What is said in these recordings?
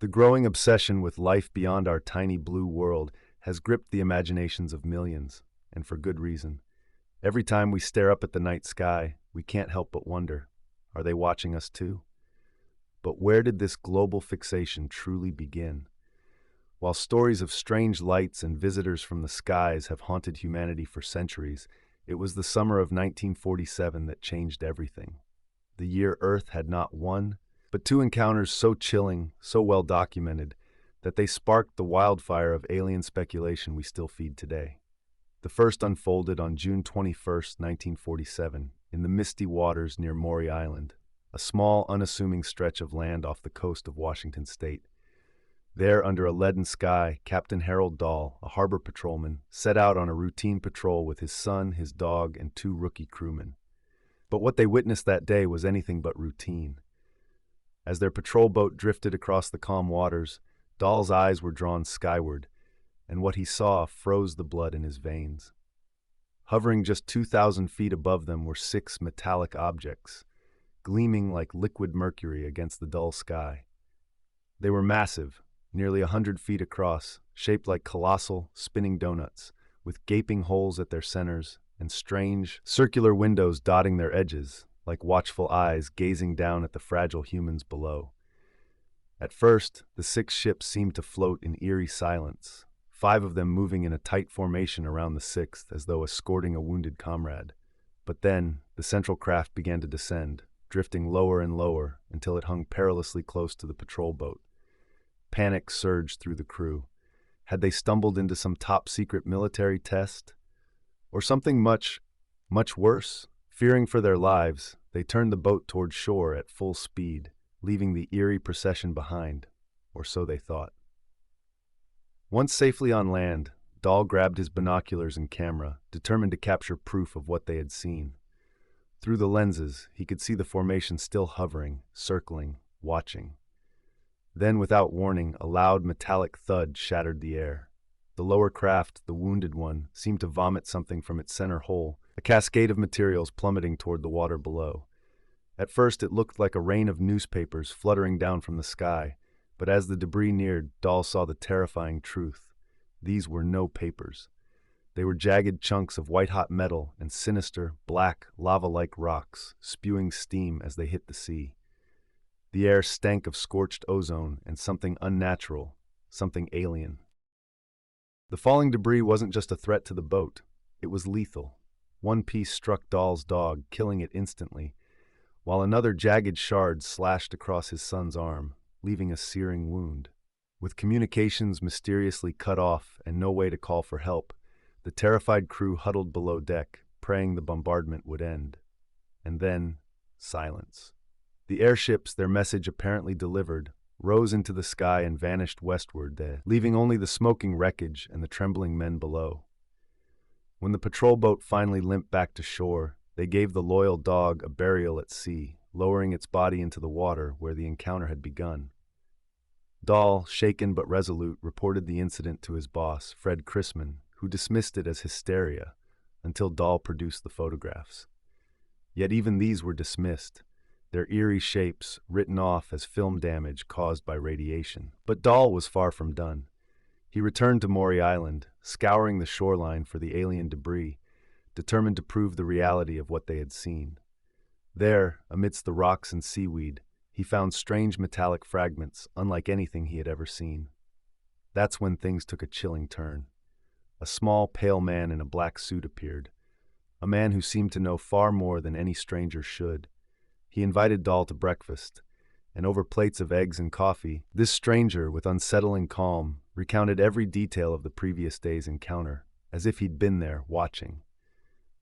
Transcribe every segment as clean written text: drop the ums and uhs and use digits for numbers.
The growing obsession with life beyond our tiny blue world has gripped the imaginations of millions, and for good reason. Every time we stare up at the night sky, we can't help but wonder, are they watching us too? But where did this global fixation truly begin? While stories of strange lights and visitors from the skies have haunted humanity for centuries, it was the summer of 1947 that changed everything. The year Earth had not one, but two encounters so chilling, so well documented, that they sparked the wildfire of alien speculation we still feed today. The first unfolded on June 21, 1947, in the misty waters near Maury Island, a small, unassuming stretch of land off the coast of Washington state. There, under a leaden sky, Captain Harold Dahl, a harbor patrolman, set out on a routine patrol with his son, his dog, and two rookie crewmen. But what they witnessed that day was anything but routine. As their patrol boat drifted across the calm waters, Dahl's eyes were drawn skyward, and what he saw froze the blood in his veins. Hovering just 2,000 feet above them were six metallic objects, gleaming like liquid mercury against the dull sky. They were massive, nearly 100 feet across, shaped like colossal, spinning donuts, with gaping holes at their centers and strange, circular windows dotting their edges, like watchful eyes gazing down at the fragile humans below. At first, the six ships seemed to float in eerie silence, five of them moving in a tight formation around the sixth as though escorting a wounded comrade. But then, the central craft began to descend, drifting lower and lower until it hung perilously close to the patrol boat. Panic surged through the crew. Had they stumbled into some top-secret military test? Or something much, much worse? Fearing for their lives, they turned the boat toward shore at full speed, leaving the eerie procession behind, or so they thought. Once safely on land, Dahl grabbed his binoculars and camera, determined to capture proof of what they had seen. Through the lenses, he could see the formation still hovering, circling, watching. Then, without warning, a loud metallic thud shattered the air. The lower craft, the wounded one, seemed to vomit something from its center hole, a cascade of materials plummeting toward the water below. At first, it looked like a rain of newspapers fluttering down from the sky, but as the debris neared, Dahl saw the terrifying truth. These were no papers. They were jagged chunks of white-hot metal and sinister, black, lava-like rocks, spewing steam as they hit the sea. The air stank of scorched ozone and something unnatural, something alien. The falling debris wasn't just a threat to the boat. It was lethal. One piece struck Dahl's dog, killing it instantly, while another jagged shard slashed across his son's arm, leaving a searing wound. With communications mysteriously cut off and no way to call for help, the terrified crew huddled below deck, praying the bombardment would end. And then, silence. The airships, their message apparently delivered, rose into the sky and vanished westward, leaving only the smoking wreckage and the trembling men below. When the patrol boat finally limped back to shore, they gave the loyal dog a burial at sea, lowering its body into the water where the encounter had begun. Dahl, shaken but resolute, reported the incident to his boss, Fred Chrisman, who dismissed it as hysteria until Dahl produced the photographs. Yet even these were dismissed, their eerie shapes written off as film damage caused by radiation. But Dahl was far from done. He returned to Maury Island, scouring the shoreline for the alien debris, determined to prove the reality of what they had seen. There, amidst the rocks and seaweed, he found strange metallic fragments unlike anything he had ever seen. That's when things took a chilling turn. A small, pale man in a black suit appeared, a man who seemed to know far more than any stranger should. He invited Dahl to breakfast, and over plates of eggs and coffee, this stranger, with unsettling calm, recounted every detail of the previous day's encounter, as if he'd been there, watching.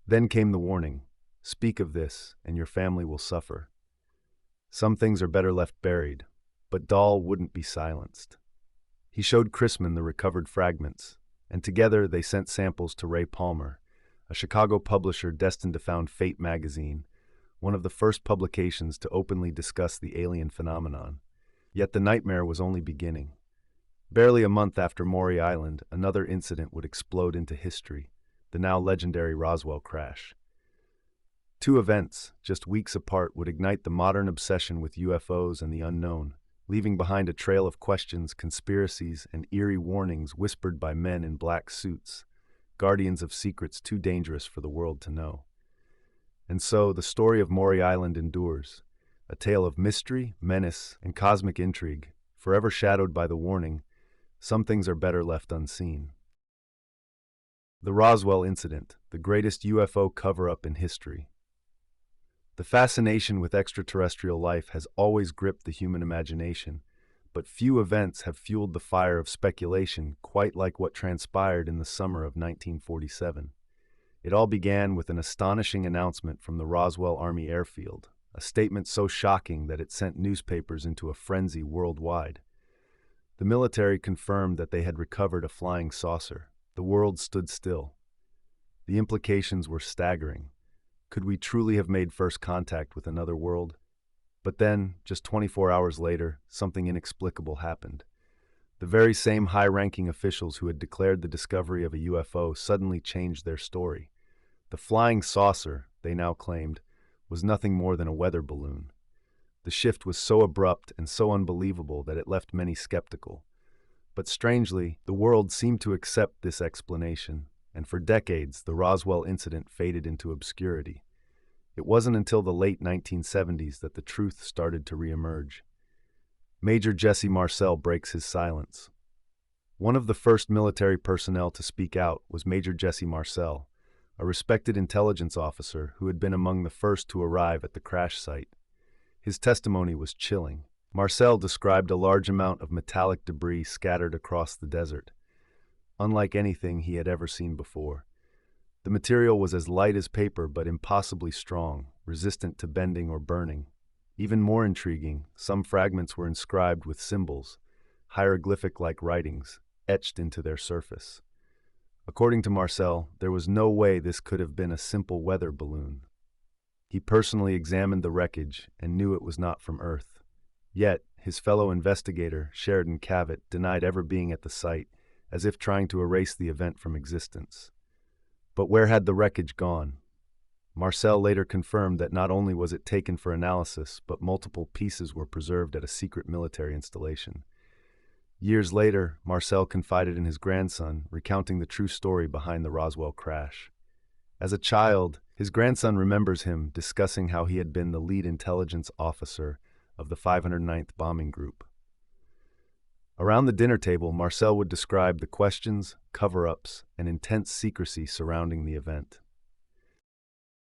Then came the warning: speak of this, and your family will suffer. Some things are better left buried, but Dahl wouldn't be silenced. He showed Chrisman the recovered fragments, and together they sent samples to Ray Palmer, a Chicago publisher destined to found Fate magazine, one of the first publications to openly discuss the alien phenomenon. Yet the nightmare was only beginning. Barely a month after Maury Island, another incident would explode into history, the now legendary Roswell crash. Two events, just weeks apart, would ignite the modern obsession with UFOs and the unknown, leaving behind a trail of questions, conspiracies, and eerie warnings whispered by men in black suits, guardians of secrets too dangerous for the world to know. And so, the story of Maury Island endures, a tale of mystery, menace, and cosmic intrigue, forever shadowed by the warning, some things are better left unseen. The Roswell Incident, the greatest UFO cover-up in history. The fascination with extraterrestrial life has always gripped the human imagination, but few events have fueled the fire of speculation quite like what transpired in the summer of 1947. It all began with an astonishing announcement from the Roswell Army Airfield, a statement so shocking that it sent newspapers into a frenzy worldwide. The military confirmed that they had recovered a flying saucer. The world stood still. The implications were staggering. Could we truly have made first contact with another world? But then, just 24 hours later, something inexplicable happened. The very same high-ranking officials who had declared the discovery of a UFO suddenly changed their story. The flying saucer, they now claimed, was nothing more than a weather balloon. The shift was so abrupt and so unbelievable that it left many skeptical. But strangely, the world seemed to accept this explanation, and for decades the Roswell incident faded into obscurity. It wasn't until the late 1970s that the truth started to reemerge. Major Jesse Marcel breaks his silence. One of the first military personnel to speak out was Major Jesse Marcel, a respected intelligence officer who had been among the first to arrive at the crash site. His testimony was chilling. Marcel described a large amount of metallic debris scattered across the desert, unlike anything he had ever seen before. The material was as light as paper but impossibly strong, resistant to bending or burning. Even more intriguing, some fragments were inscribed with symbols, hieroglyphic-like writings, etched into their surface. According to Marcel, there was no way this could have been a simple weather balloon. He personally examined the wreckage and knew it was not from Earth. Yet, his fellow investigator, Sheridan Cavett, denied ever being at the site, as if trying to erase the event from existence. But where had the wreckage gone? Marcel later confirmed that not only was it taken for analysis, but multiple pieces were preserved at a secret military installation. Years later, Marcel confided in his grandson, recounting the true story behind the Roswell crash. As a child, his grandson remembers him discussing how he had been the lead intelligence officer of the 509th Bombing Group. Around the dinner table, Marcel would describe the questions, cover-ups, and intense secrecy surrounding the event.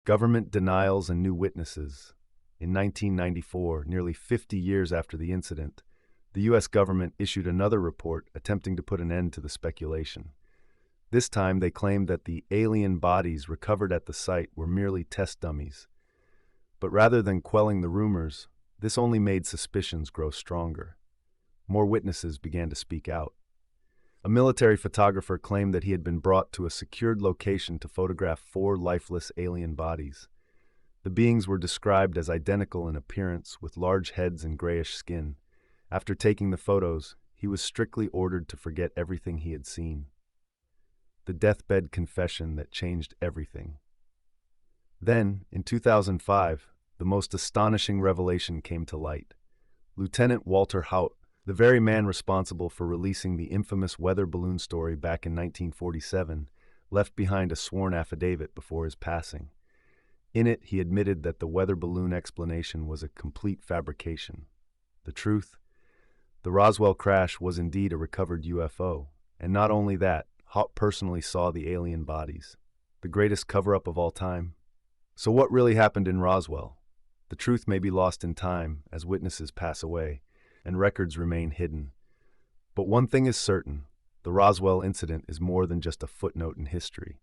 Government denials and new witnesses. In 1994, nearly 50 years after the incident, the U.S. government issued another report attempting to put an end to the speculation. This time, they claimed that the alien bodies recovered at the site were merely test dummies. But rather than quelling the rumors, this only made suspicions grow stronger. More witnesses began to speak out. A military photographer claimed that he had been brought to a secured location to photograph 4 lifeless alien bodies. The beings were described as identical in appearance, with large heads and grayish skin. After taking the photos, he was strictly ordered to forget everything he had seen. The deathbed confession that changed everything. Then, in 2005, the most astonishing revelation came to light. Lieutenant Walter Haut, the very man responsible for releasing the infamous weather balloon story back in 1947, left behind a sworn affidavit before his passing. In it, he admitted that the weather balloon explanation was a complete fabrication. The truth? The Roswell crash was indeed a recovered UFO, and not only that, Haut personally saw the alien bodies. The greatest cover-up of all time? So what really happened in Roswell? The truth may be lost in time as witnesses pass away and records remain hidden. But one thing is certain, the Roswell incident is more than just a footnote in history.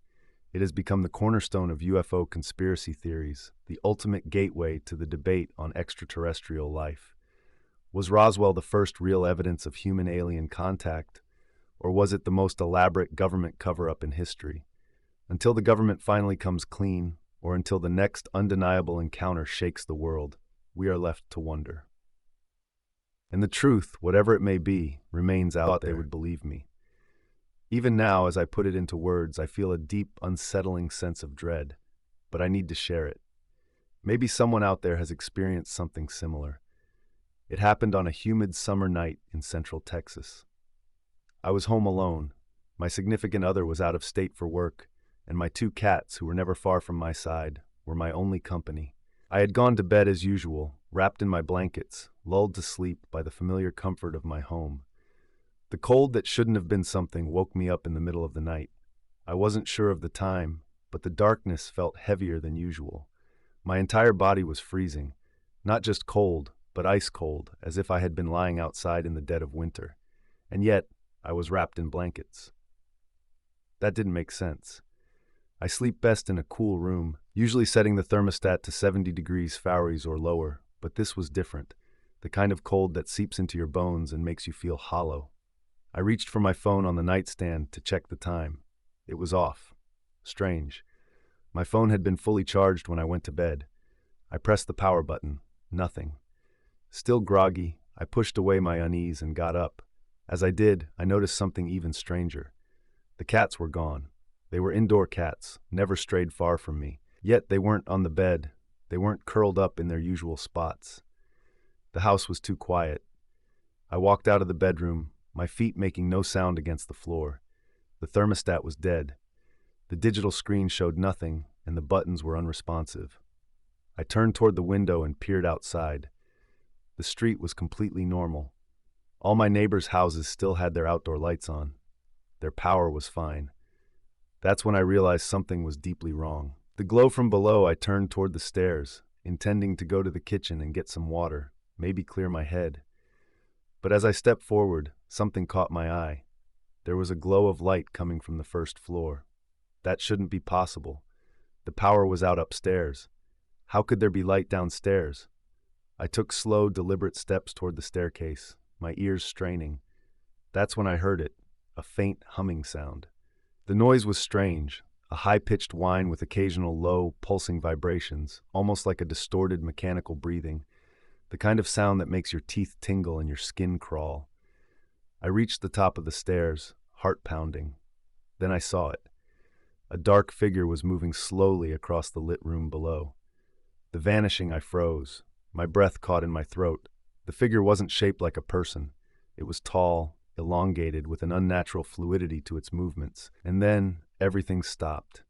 It has become the cornerstone of UFO conspiracy theories, the ultimate gateway to the debate on extraterrestrial life. Was Roswell the first real evidence of human-alien contact, or was it the most elaborate government cover-up in history? Until the government finally comes clean, or until the next undeniable encounter shakes the world, we are left to wonder. And the truth, whatever it may be, remains out there. They would believe me. Even now, as I put it into words, I feel a deep, unsettling sense of dread, but I need to share it. Maybe someone out there has experienced something similar. It happened on a humid summer night in central Texas. I was home alone. My significant other was out of state for work, and my two cats, who were never far from my side, were my only company. I had gone to bed as usual, wrapped in my blankets, lulled to sleep by the familiar comfort of my home. The cold that shouldn't have been something woke me up in the middle of the night. I wasn't sure of the time, but the darkness felt heavier than usual. My entire body was freezing, not just cold, but ice cold, as if I had been lying outside in the dead of winter. And yet, I was wrapped in blankets. That didn't make sense. I sleep best in a cool room, usually setting the thermostat to 70 degrees Fahrenheit or lower, but this was different, the kind of cold that seeps into your bones and makes you feel hollow. I reached for my phone on the nightstand to check the time. It was off. Strange. My phone had been fully charged when I went to bed. I pressed the power button. Nothing. Still groggy, I pushed away my unease and got up. As I did, I noticed something even stranger. The cats were gone. They were indoor cats, never strayed far from me. Yet they weren't on the bed. They weren't curled up in their usual spots. The house was too quiet. I walked out of the bedroom, my feet making no sound against the floor. The thermostat was dead. The digital screen showed nothing, and the buttons were unresponsive. I turned toward the window and peered outside. The street was completely normal. All my neighbors' houses still had their outdoor lights on. Their power was fine. That's when I realized something was deeply wrong. The glow from below, I turned toward the stairs, intending to go to the kitchen and get some water, maybe clear my head. But as I stepped forward, something caught my eye. There was a glow of light coming from the first floor. That shouldn't be possible. The power was out upstairs. How could there be light downstairs? I took slow, deliberate steps toward the staircase, my ears straining. That's when I heard it, a faint humming sound. The noise was strange, a high-pitched whine with occasional low, pulsing vibrations, almost like a distorted mechanical breathing, the kind of sound that makes your teeth tingle and your skin crawl. I reached the top of the stairs, heart pounding. Then I saw it. A dark figure was moving slowly across the lit room below. The vanishing, I froze. My breath caught in my throat. The figure wasn't shaped like a person. It was tall, elongated, with an unnatural fluidity to its movements. And then, everything stopped.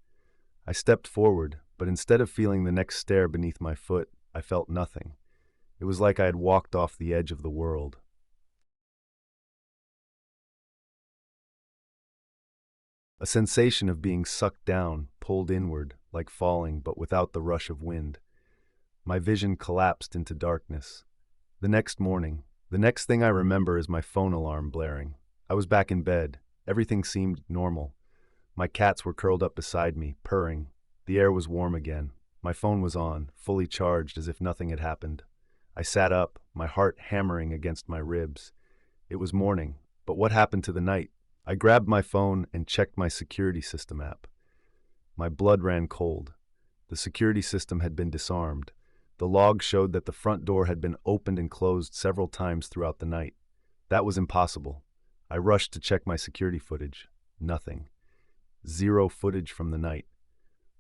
I stepped forward, but instead of feeling the next stair beneath my foot, I felt nothing. It was like I had walked off the edge of the world. A sensation of being sucked down, pulled inward, like falling, but without the rush of wind. My vision collapsed into darkness. The next morning, the next thing I remember is my phone alarm blaring. I was back in bed. Everything seemed normal. My cats were curled up beside me, purring. The air was warm again. My phone was on, fully charged as if nothing had happened. I sat up, my heart hammering against my ribs. It was morning, but what happened to the night? I grabbed my phone and checked my security system app. My blood ran cold. The security system had been disarmed. The log showed that the front door had been opened and closed several times throughout the night. That was impossible. I rushed to check my security footage. Nothing. Zero footage from the night.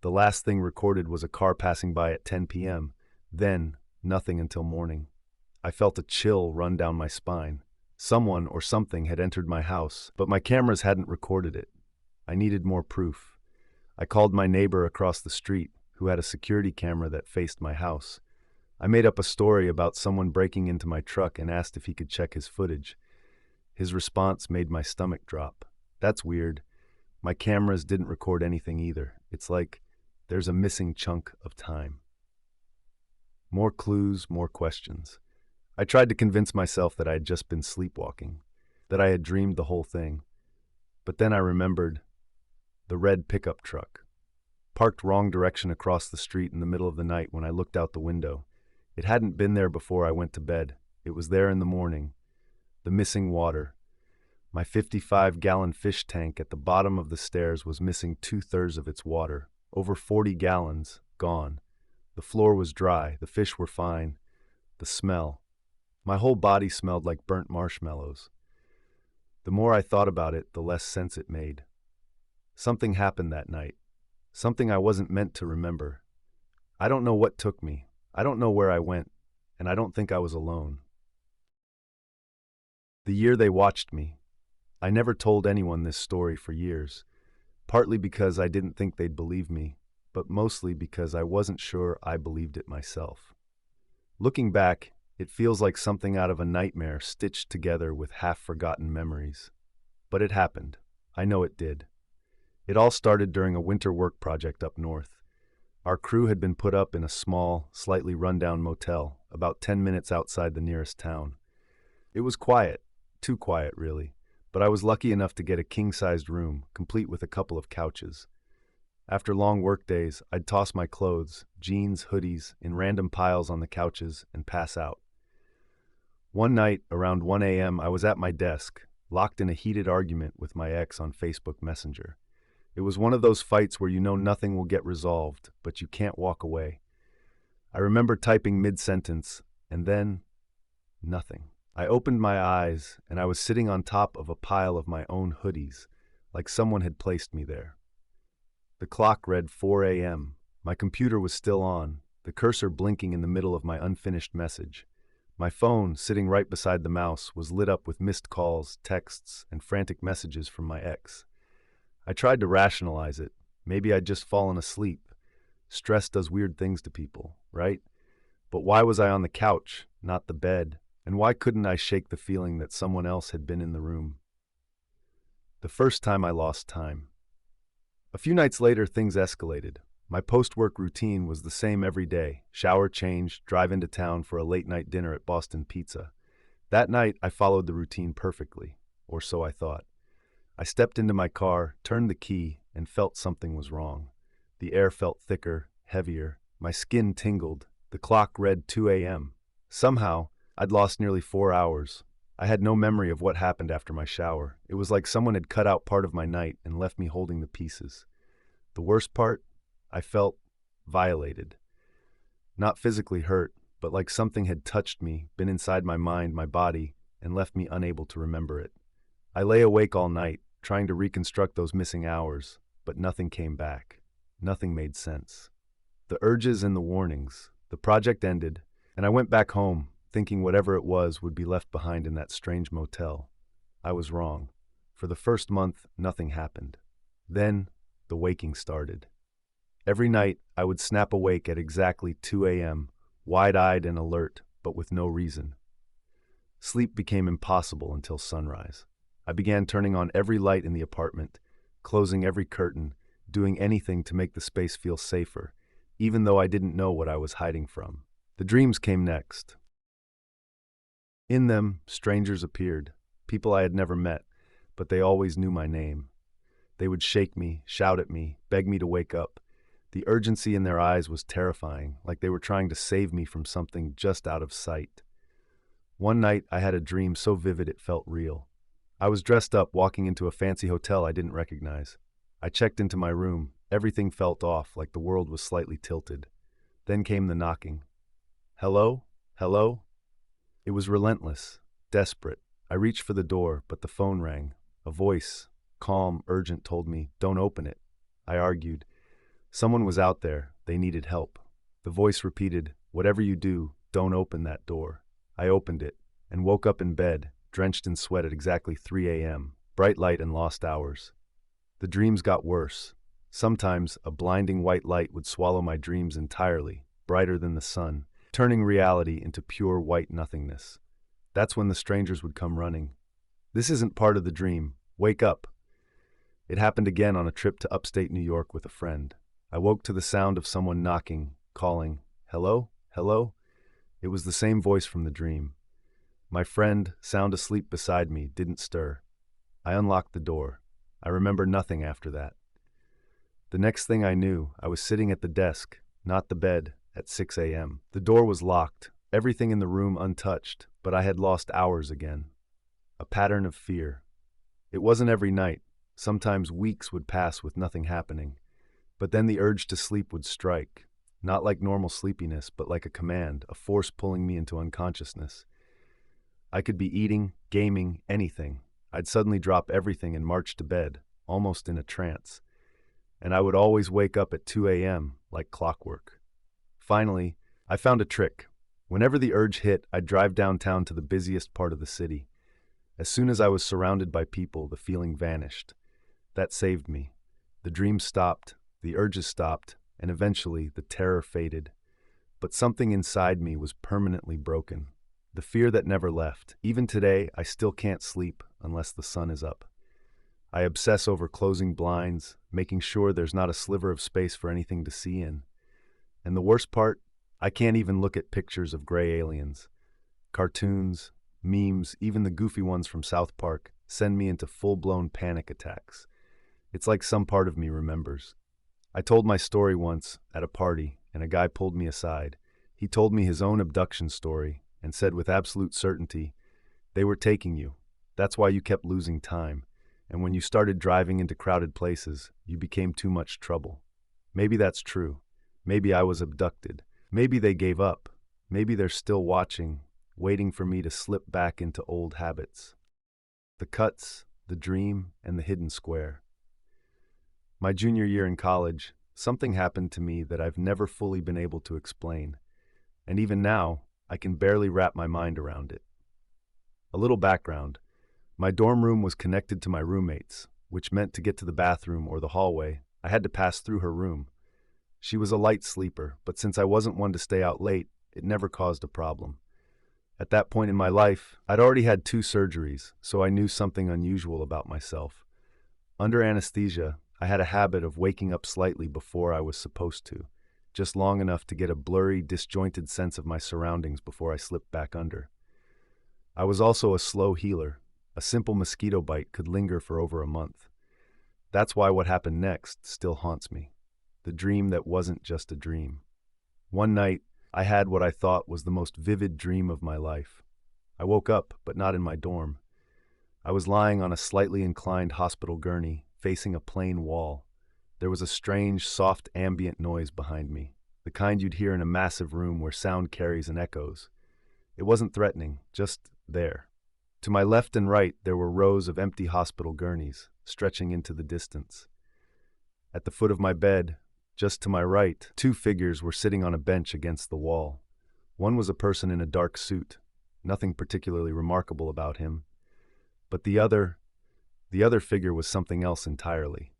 The last thing recorded was a car passing by at 10 p.m. Then, nothing until morning. I felt a chill run down my spine. Someone or something had entered my house, but my cameras hadn't recorded it. I needed more proof. I called my neighbor across the street, who had a security camera that faced my house. I made up a story about someone breaking into my truck and asked if he could check his footage. His response made my stomach drop. That's weird. My cameras didn't record anything either. It's like there's a missing chunk of time. More clues, more questions. I tried to convince myself that I had just been sleepwalking, that I had dreamed the whole thing. But then I remembered the red pickup truck, parked wrong direction across the street in the middle of the night when I looked out the window. It hadn't been there before I went to bed. It was there in the morning. The missing water. My 55-gallon fish tank at the bottom of the stairs was missing 2/3 of its water. Over 40 gallons, gone. The floor was dry. The fish were fine. The smell. My whole body smelled like burnt marshmallows. The more I thought about it, the less sense it made. Something happened that night. Something I wasn't meant to remember. I don't know what took me. I don't know where I went, and I don't think I was alone. The year they watched me. I never told anyone this story for years, partly because I didn't think they'd believe me, but mostly because I wasn't sure I believed it myself. Looking back, it feels like something out of a nightmare stitched together with half-forgotten memories. But it happened. I know it did. It all started during a winter work project up north. Our crew had been put up in a small, slightly run-down motel, about 10 minutes outside the nearest town. It was quiet, too quiet really, but I was lucky enough to get a king-sized room, complete with a couple of couches. After long work days, I'd toss my clothes, jeans, hoodies, in random piles on the couches and pass out. One night, around 1 a.m., I was at my desk, locked in a heated argument with my ex on Facebook Messenger. It was one of those fights where you know nothing will get resolved, but you can't walk away. I remember typing mid-sentence, and then nothing. I opened my eyes, and I was sitting on top of a pile of my own hoodies, like someone had placed me there. The clock read 4 a.m. My computer was still on, the cursor blinking in the middle of my unfinished message. My phone, sitting right beside the mouse, was lit up with missed calls, texts, and frantic messages from my ex. I tried to rationalize it. Maybe I'd just fallen asleep. Stress does weird things to people, right? But why was I on the couch, not the bed? And why couldn't I shake the feeling that someone else had been in the room? The first time I lost time. A few nights later, things escalated. My post-work routine was the same every day. Shower, change, drive into town for a late-night dinner at Boston Pizza. That night, I followed the routine perfectly, or so I thought. I stepped into my car, turned the key, and felt something was wrong. The air felt thicker, heavier. My skin tingled. The clock read 2 a.m. Somehow, I'd lost nearly 4 hours. I had no memory of what happened after my shower. It was like someone had cut out part of my night and left me holding the pieces. The worst part? I felt violated. Not physically hurt, but like something had touched me, been inside my mind, my body, and left me unable to remember it. I lay awake all night, trying to reconstruct those missing hours, but nothing came back. Nothing made sense. The urges and the warnings. The project ended, and I went back home, thinking whatever it was would be left behind in that strange motel. I was wrong. For the first month, nothing happened. Then, the waking started. Every night, I would snap awake at exactly 2 a.m., wide-eyed and alert, but with no reason. Sleep became impossible until sunrise. I began turning on every light in the apartment, closing every curtain, doing anything to make the space feel safer, even though I didn't know what I was hiding from. The dreams came next. In them, strangers appeared, people I had never met, but they always knew my name. They would shake me, shout at me, beg me to wake up. The urgency in their eyes was terrifying, like they were trying to save me from something just out of sight. One night, I had a dream so vivid it felt real. I was dressed up, walking into a fancy hotel I didn't recognize. I checked into my room. Everything felt off, like the world was slightly tilted. Then came the knocking. Hello? Hello? It was relentless, desperate. I reached for the door, but the phone rang. A voice, calm, urgent, told me, "Don't open it." I argued. Someone was out there. They needed help. The voice repeated, "Whatever you do, don't open that door." I opened it and woke up in bed, drenched in sweat at exactly 3 a.m., bright light and lost hours. The dreams got worse. Sometimes a blinding white light would swallow my dreams entirely, brighter than the sun, turning reality into pure white nothingness. That's when the strangers would come running. "This isn't part of the dream. Wake up." It happened again on a trip to upstate New York with a friend. I woke to the sound of someone knocking, calling, "Hello? Hello?" It was the same voice from the dream. My friend, sound asleep beside me, didn't stir. I unlocked the door. I remember nothing after that. The next thing I knew, I was sitting at the desk, not the bed, at 6 a.m. The door was locked, everything in the room untouched, but I had lost hours again. A pattern of fear. It wasn't every night. Sometimes weeks would pass with nothing happening. But then the urge to sleep would strike, not like normal sleepiness, but like a command, a force pulling me into unconsciousness. I could be eating, gaming, anything. I'd suddenly drop everything and march to bed, almost in a trance. And I would always wake up at 2 a.m., like clockwork. Finally, I found a trick. Whenever the urge hit, I'd drive downtown to the busiest part of the city. As soon as I was surrounded by people, the feeling vanished. That saved me. The dream stopped, the urges stopped, and eventually the terror faded. But something inside me was permanently broken. The fear that never left. Even today, I still can't sleep unless the sun is up. I obsess over closing blinds, making sure there's not a sliver of space for anything to see in. And the worst part, I can't even look at pictures of gray aliens. Cartoons, memes, even the goofy ones from South Park send me into full-blown panic attacks. It's like some part of me remembers. I told my story once at a party, and a guy pulled me aside. He told me his own abduction story and said with absolute certainty, "They were taking you. That's why you kept losing time. And when you started driving into crowded places, you became too much trouble." Maybe that's true. Maybe I was abducted. Maybe they gave up. Maybe they're still watching, waiting for me to slip back into old habits. The cuts, the dream, and the hidden square. My junior year in college, something happened to me that I've never fully been able to explain. And even now, I can barely wrap my mind around it. A little background. My dorm room was connected to my roommate's, which meant to get to the bathroom or the hallway, I had to pass through her room. She was a light sleeper, but since I wasn't one to stay out late, it never caused a problem. At that point in my life, I'd already had 2 surgeries, so I knew something unusual about myself. Under anesthesia, I had a habit of waking up slightly before I was supposed to, just long enough to get a blurry, disjointed sense of my surroundings before I slipped back under. I was also a slow healer. A simple mosquito bite could linger for over a month. That's why what happened next still haunts me. The dream that wasn't just a dream. One night, I had what I thought was the most vivid dream of my life. I woke up, but not in my dorm. I was lying on a slightly inclined hospital gurney, facing a plain wall. There was a strange, soft ambient noise behind me, the kind you'd hear in a massive room where sound carries and echoes. It wasn't threatening, just there. To my left and right, there were rows of empty hospital gurneys, stretching into the distance. At the foot of my bed, just to my right, 2 figures were sitting on a bench against the wall. One was a person in a dark suit, nothing particularly remarkable about him. But the other figure was something else entirely.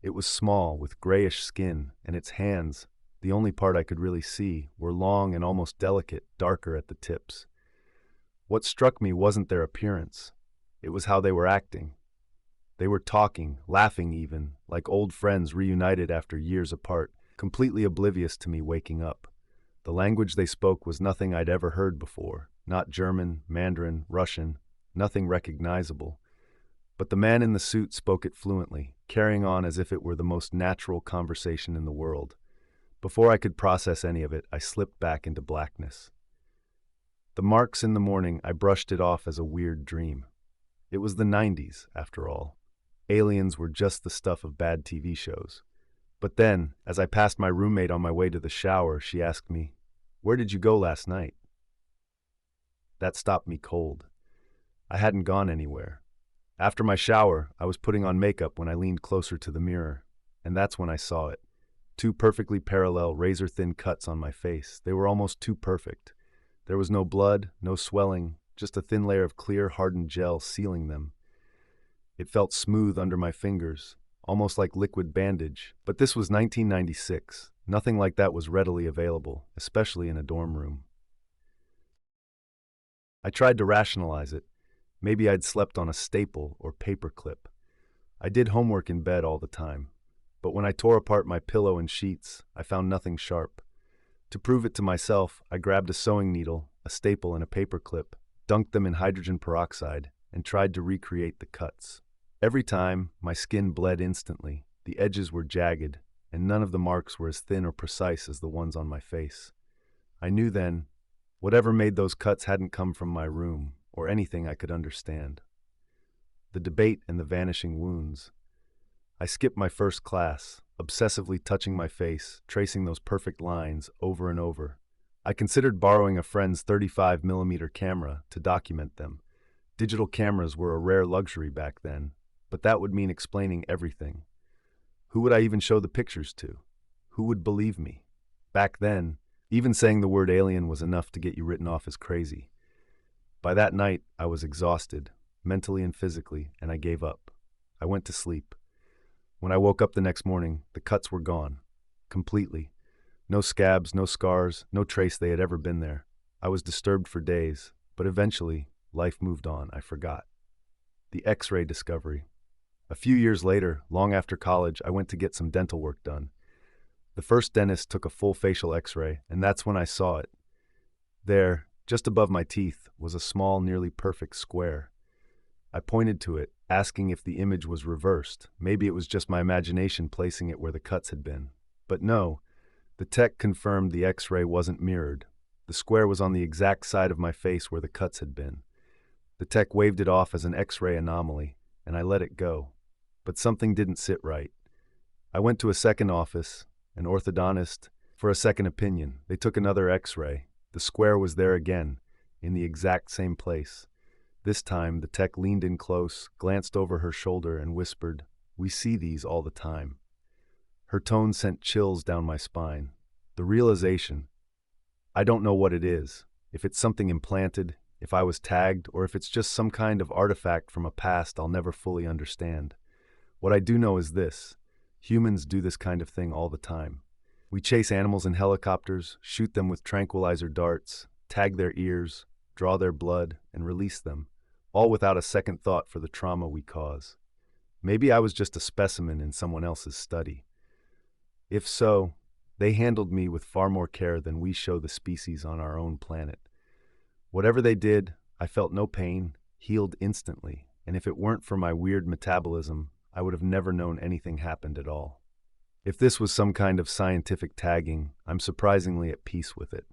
It was small, with grayish skin, and its hands, the only part I could really see, were long and almost delicate, darker at the tips. What struck me wasn't their appearance. It was how they were acting. They were talking, laughing even, like old friends reunited after years apart, completely oblivious to me waking up. The language they spoke was nothing I'd ever heard before, not German, Mandarin, Russian, nothing recognizable. But the man in the suit spoke it fluently, carrying on as if it were the most natural conversation in the world. Before I could process any of it, I slipped back into blackness. The marks in the morning, I brushed it off as a weird dream. It was the 90s, after all. Aliens were just the stuff of bad TV shows. But then, as I passed my roommate on my way to the shower, she asked me, "Where did you go last night?" That stopped me cold. I hadn't gone anywhere. After my shower, I was putting on makeup when I leaned closer to the mirror, and that's when I saw it. 2 perfectly parallel, razor-thin cuts on my face. They were almost too perfect. There was no blood, no swelling, just a thin layer of clear, hardened gel sealing them. It felt smooth under my fingers, almost like liquid bandage. But this was 1996. Nothing like that was readily available, especially in a dorm room. I tried to rationalize it. Maybe I'd slept on a staple or paper clip. I did homework in bed all the time. But when I tore apart my pillow and sheets, I found nothing sharp. To prove it to myself, I grabbed a sewing needle, a staple, and a paper clip, dunked them in hydrogen peroxide, and tried to recreate the cuts. Every time, my skin bled instantly, the edges were jagged, and none of the marks were as thin or precise as the ones on my face. I knew then, whatever made those cuts hadn't come from my room, or anything I could understand. The debate and the vanishing wounds. I skipped my first class, obsessively touching my face, tracing those perfect lines over and over. I considered borrowing a friend's 35mm camera to document them. Digital cameras were a rare luxury back then, but that would mean explaining everything. Who would I even show the pictures to? Who would believe me? Back then, even saying the word alien was enough to get you written off as crazy. By that night, I was exhausted. mentally and physically, and I gave up. I went to sleep. When I woke up the next morning, the cuts were gone. Completely. No scabs, no scars, no trace they had ever been there. I was disturbed for days, but eventually, life moved on. I forgot. The X-ray discovery. A few years later, long after college, I went to get some dental work done. The first dentist took a full facial X-ray, and that's when I saw it. There, just above my teeth, was a small, nearly perfect square. I pointed to it, asking if the image was reversed. Maybe it was just my imagination placing it where the cuts had been. But no, the tech confirmed the X-ray wasn't mirrored. The square was on the exact side of my face where the cuts had been. The tech waved it off as an X-ray anomaly, and I let it go. But something didn't sit right. I went to a second office, an orthodontist, for a second opinion. They took another X-ray. The square was there again, in the exact same place. This time, the tech leaned in close, glanced over her shoulder, and whispered, "We see these all the time." Her tone sent chills down my spine. The realization, I don't know what it is, if it's something implanted, if I was tagged, or if it's just some kind of artifact from a past I'll never fully understand. What I do know is this: humans do this kind of thing all the time. We chase animals in helicopters, shoot them with tranquilizer darts, tag their ears, draw their blood, and release them, all without a second thought for the trauma we cause. Maybe I was just a specimen in someone else's study. If so, they handled me with far more care than we show the species on our own planet. Whatever they did, I felt no pain, healed instantly, and if it weren't for my weird metabolism, I would have never known anything happened at all. If this was some kind of scientific tagging, I'm surprisingly at peace with it.